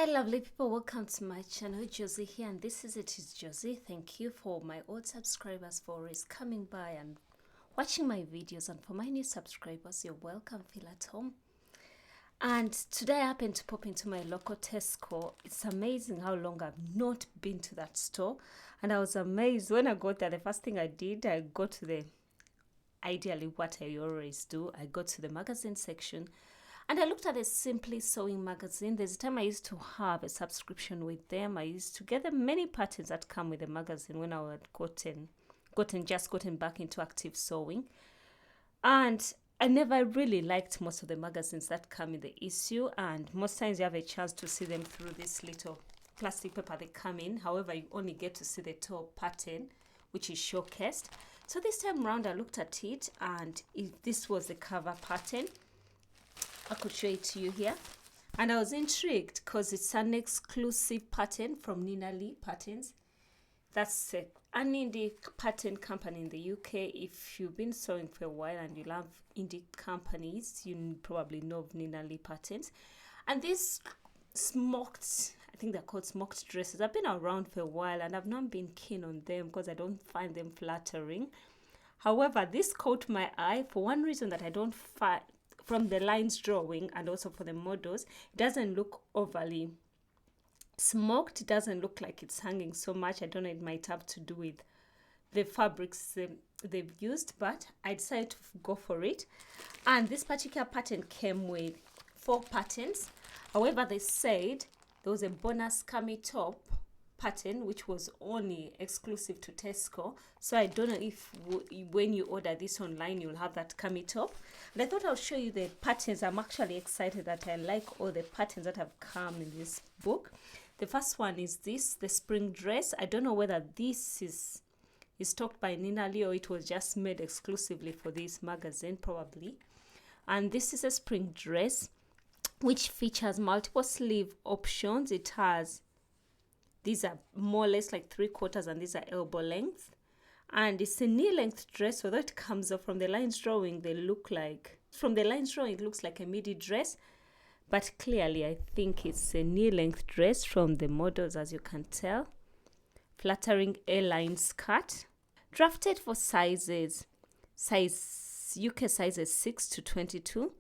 Hi lovely people, welcome to my channel. Josie here, and this is Josie. Thank you for my old subscribers for always coming by and watching my videos, and for my new subscribers, you're welcome. Feel at home. And today I happened to pop into my local Tesco. It's amazing how long I've not been to that store, and I was amazed when I got there. The first thing I did, I got to the ideally what I always do, I got to the magazine section. And I looked at the Simply Sewing magazine. There's a time I used to have a subscription with them. I used to get the many patterns that come with the magazine when I had gotten back into active sewing. And I never really liked most of the magazines that come in the issue. And most times you have a chance to see them through this little plastic paper they come in. However, you only get to see the top pattern, which is showcased. So this time around, I looked at it, and this was the cover pattern. I could show it to you here, and I was intrigued because it's an exclusive pattern from Nina Lee Patterns. That's an indie pattern company in the UK. If you've been sewing for a while and you love indie companies, you probably know of Nina Lee Patterns. And these smoked, I think they're called smoked dresses, I've been around for a while and I've not been keen on them because I don't find them flattering. However, this caught my eye for one reason that I don't find. From the lines drawing and also for the models, it doesn't look overly smoked. It doesn't look like it's hanging so much. I don't know, it might have to do with the fabrics they've used, but I decided to go for it. And this particular pattern came with 4 patterns. However, they said there was a bonus cami top pattern which was only exclusive to Tesco. So I don't know if when you order this online you'll have that cami top. And I thought I'll show you the patterns. I'm actually excited that I like all the patterns that have come in this book. The first one is this, the spring dress. I don't know whether this is stocked by Nina Lee or it was just made exclusively for this magazine, probably. And this is a spring dress which features multiple sleeve options. It has, these are more or less like 3/4 and these are elbow length. And it's a knee-length dress, although it comes up from the lines drawing, it looks like a midi dress. But clearly, I think it's a knee-length dress from the models, as you can tell. Flattering A-line skirt. Drafted for UK sizes 6 to 22.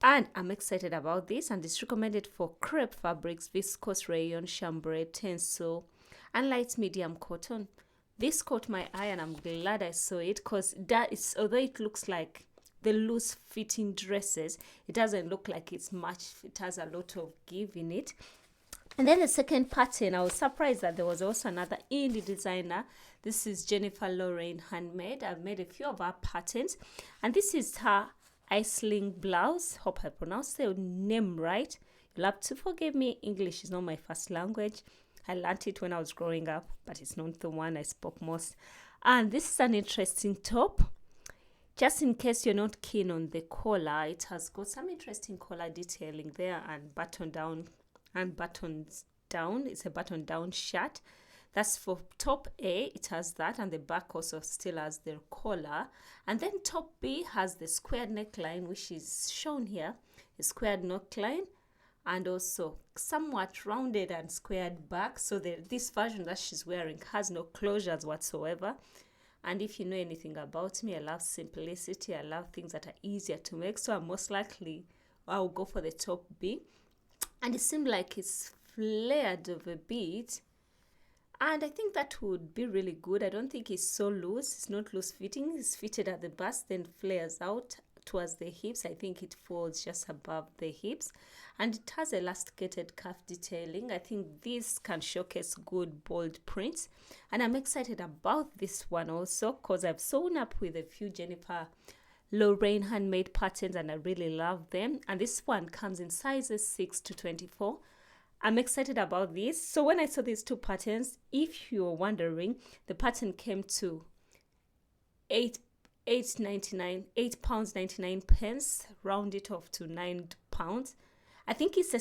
And I'm excited about this, and it's recommended for crepe fabrics, viscose rayon, chambray, tencel, and light medium cotton. This caught my eye and I'm glad I saw it because although it looks like the loose fitting dresses, it doesn't look like it's much. It has a lot of give in it. And then the second pattern, I was surprised that there was also another indie designer. This is Jennifer Lorraine Handmade. I've made a few of her patterns, and this is her Iceling blouse. Hope I pronounced the name right. You'll have to forgive me. English is not my first language. I learned it when I was growing up, but it's not the one I spoke most. And this is an interesting top. Just in case you're not keen on the collar, it has got some interesting collar detailing there and buttons down. It's a button down shirt. That's for top A, it has that, and the back also still has the collar. And then top B has the squared neckline, which is shown here, a squared neckline, and also somewhat rounded and squared back. So this version that she's wearing has no closures whatsoever. And if you know anything about me, I love simplicity. I love things that are easier to make. So most likely I'll go for the top B. And it seemed like it's flared of a bit. And I think that would be really good. I don't think it's so loose. It's not loose fitting. It's fitted at the bust, then flares out towards the hips. I think it falls just above the hips. And it has elasticated cuff detailing. I think this can showcase good bold prints. And I'm excited about this one also because I've sewn up with a few Jennifer Lorraine handmade patterns and I really love them. And this one comes in sizes 6 to 24. I'm excited about this. So when I saw these 2 patterns, if you're wondering, the pattern came to £8.99, round it off to £9. I think it's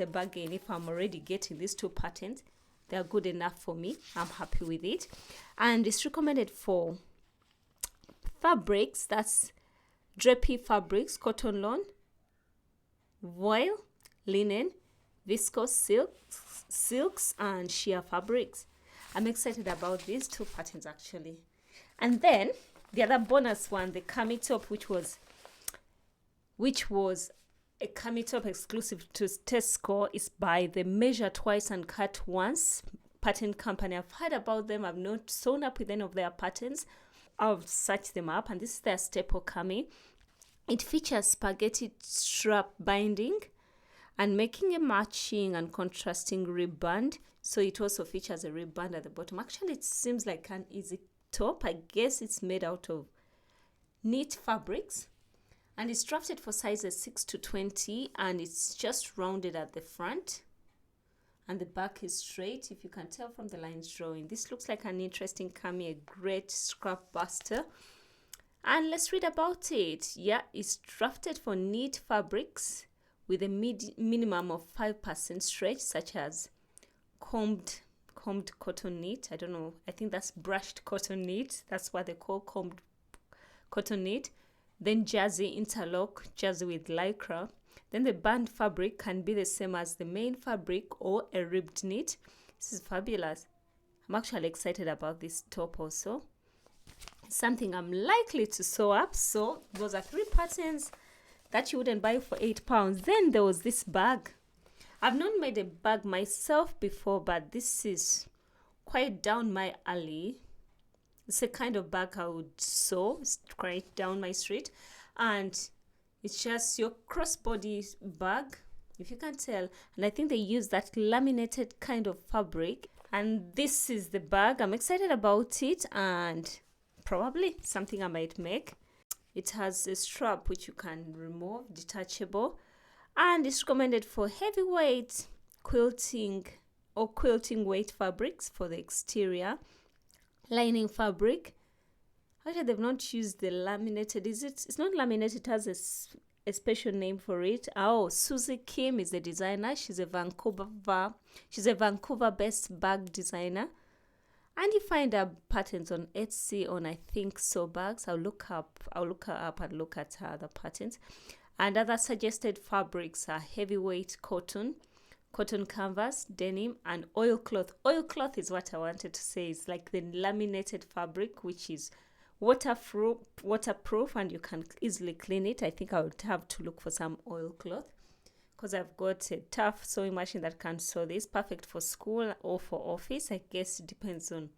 a bargain. If I'm already getting these 2 patterns, they're good enough for me. I'm happy with it. And it's recommended for fabrics, that's drapey fabrics, cotton lawn, voile, linen, viscose silks and sheer fabrics. I'm excited about these two patterns actually. And then the other bonus one, the cami top, which was a cami top exclusive to Tesco, is by the Measure Twice and Cut Once pattern company. I've heard about them. I've not sewn up with any of their patterns. I've searched them up, and this is their staple cami. It features spaghetti strap binding and making a matching and contrasting ribband. So it also features a ribband at the bottom. Actually, it seems like an easy top. I guess it's made out of knit fabrics, and it's drafted for sizes 6 to 20, and it's just rounded at the front, and the back is straight, if you can tell from the lines drawing. This looks like an interesting cami, a great scrap buster. And let's read about it. Yeah, it's drafted for knit fabrics with a minimum of 5% stretch, such as combed cotton knit. I don't know, I think that's brushed cotton knit. That's what they call combed cotton knit. Then jersey interlock, jersey with lycra. Then the band fabric can be the same as the main fabric or a ribbed knit. This is fabulous. I'm actually excited about this top also. Something I'm likely to sew up. So those are 3 patterns that you wouldn't buy for £8. Then there was this bag. I've not made a bag myself before, but this is quite down my alley. It's a kind of bag I would sew. It's quite down my street, and it's just your crossbody bag, if you can tell. And I think they use that laminated kind of fabric, and this is the bag. I'm excited about it, and probably something I might make. It has a strap which you can remove, detachable, and it's recommended for heavyweight quilting or quilting weight fabrics for the exterior. Lining fabric. Actually, they've not used the laminated. It's not laminated. It has a special name for it. Oh, Susie Kim is the designer. She's a Vancouver-based bag designer. And you find her patterns on Etsy on, I think, Sew Bags. I'll look her up and look at her other patterns. And other suggested fabrics are heavyweight cotton canvas, denim, and oilcloth. Oilcloth is what I wanted to say. It's like the laminated fabric, which is waterproof, and you can easily clean it. I think I would have to look for some oilcloth, because I've got a tough sewing machine that can sew this. Perfect for school or for office. I guess it depends on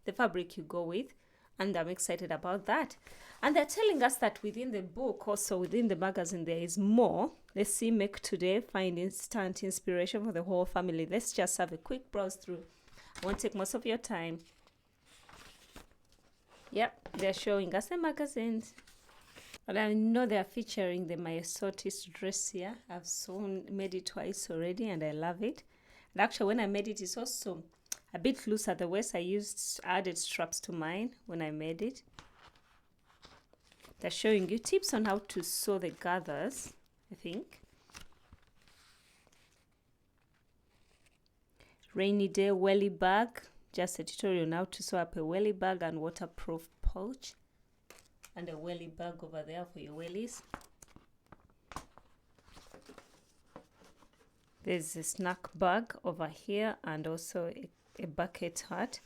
the fabric you go with, and I'm excited about that. And they're telling us that within the book, also within the magazine, there is more. Let's see, make today, find instant inspiration for the whole family. Let's just have a quick browse through. I won't take most of your time. Yep, they're showing us the magazines. And I know they're featuring the My Exotis dress here. I've made it twice already, and I love it. And actually, when I made it, it's also a bit loose at the waist. I added straps to mine when I made it. They're showing you tips on how to sew the gathers, I think. Rainy day welly bag. Just a tutorial on how to sew up a welly bag and waterproof pouch. And a welly bag over there for your wellies. There's a snack bag over here, and also a bucket hat.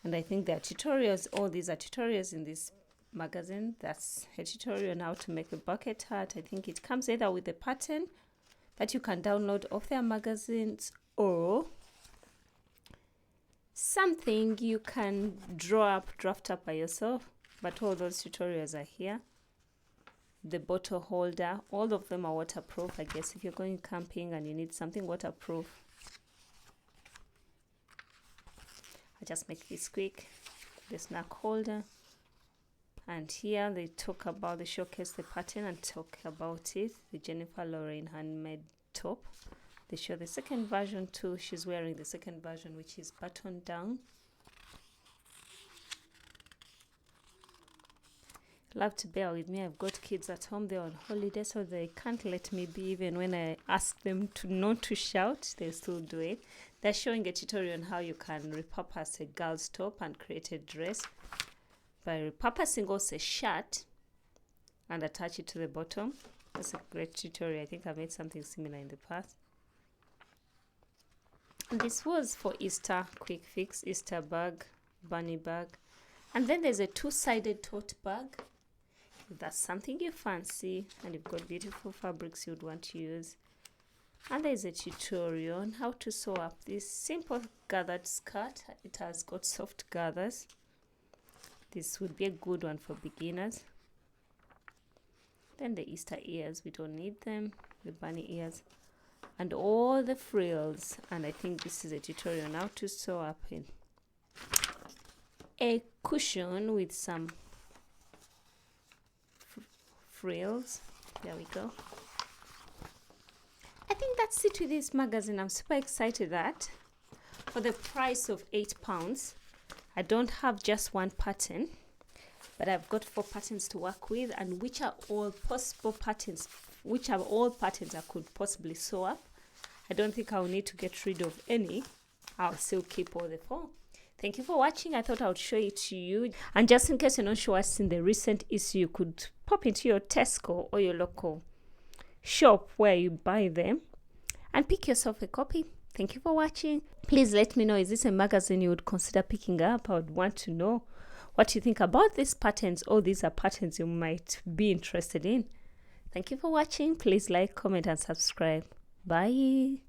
And I think there are tutorials. All these are tutorials in this magazine. That's a tutorial on how to make a bucket hat. I think it comes either with a pattern that you can download off their magazines, or something you can draft up by yourself. But all those tutorials are here. The bottle holder, all of them are waterproof. I guess if you're going camping and you need something waterproof. I just make this quick. The snack holder. And here they showcase the pattern and talk about it. The Jennifer Lauren handmade top. They show the second version too. She's wearing the second version, which is buttoned down. Love to bear with me. I've got kids at home. They're on holiday, so they can't let me be. Even when I ask them to not to shout, they still do it. They're showing a tutorial on how you can repurpose a girl's top and create a dress by repurposing also a shirt and attach it to the bottom. That's a great tutorial. I think I made something similar in the past. And this was for Easter quick fix, Easter bag, bunny bag. And then there's a two-sided tote bag. If that's something you fancy and you've got beautiful fabrics you'd want to use. And there's a tutorial on how to sew up this simple gathered skirt. It has got soft gathers. This would be a good one for beginners. Then the Easter ears, we don't need them, the bunny ears. And all the frills. And I think this is a tutorial on how to sew up in a cushion with some frills. There we go. I think that's it with this magazine. I'm super excited that for the price of £8, I don't have just one pattern, but I've got 4 patterns to work with, and which are all possible patterns, which are all patterns I could possibly sew up. I don't think I'll need to get rid of any. I'll still keep all the 4. Thank you for watching. I thought I would show it to you. And just in case you're not sure what's in the recent issue, you could pop into your Tesco or your local shop where you buy them and pick yourself a copy. Thank you for watching. Please let me know, is this a magazine you would consider picking up? I would want to know what you think about these patterns, or these are patterns you might be interested in. Thank you for watching. Please like, comment and subscribe. Bye.